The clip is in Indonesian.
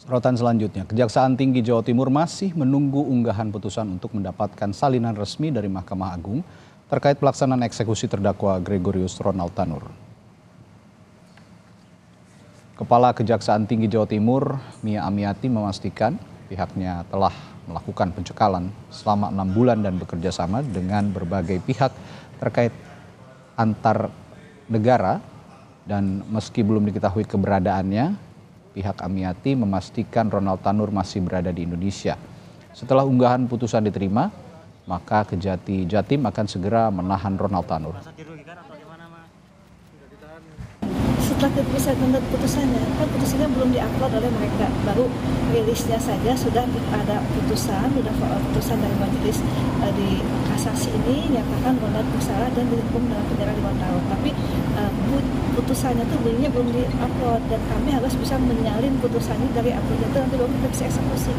Sorotan selanjutnya, Kejaksaan Tinggi Jawa Timur masih menunggu unggahan putusan untuk mendapatkan salinan resmi dari Mahkamah Agung terkait pelaksanaan eksekusi terdakwa Gregorius Ronald Tanur. Kepala Kejaksaan Tinggi Jawa Timur, Mia Amiati, memastikan pihaknya telah melakukan pencekalan selama 6 bulan dan bekerja sama dengan berbagai pihak terkait antar negara, dan meski belum diketahui keberadaannya, pihak Amiati memastikan Ronald Tanur masih berada di Indonesia. Setelah unggahan putusan diterima, maka Kejati Jatim akan segera menahan Ronald Tanur. Setelah bisa mendapat putusannya, kan putusannya belum diupload oleh mereka, baru rilisnya saja sudah ada putusan dari majelis di kasasi ini nyatakan Ronald bersalah dan dihukum dalam penjara 5 tahun. Tapi putusannya itu bunyinya belum diupload dan kami harus bisa menyalin putusannya dari uploadnya itu nanti baru kita bisa eksekusi.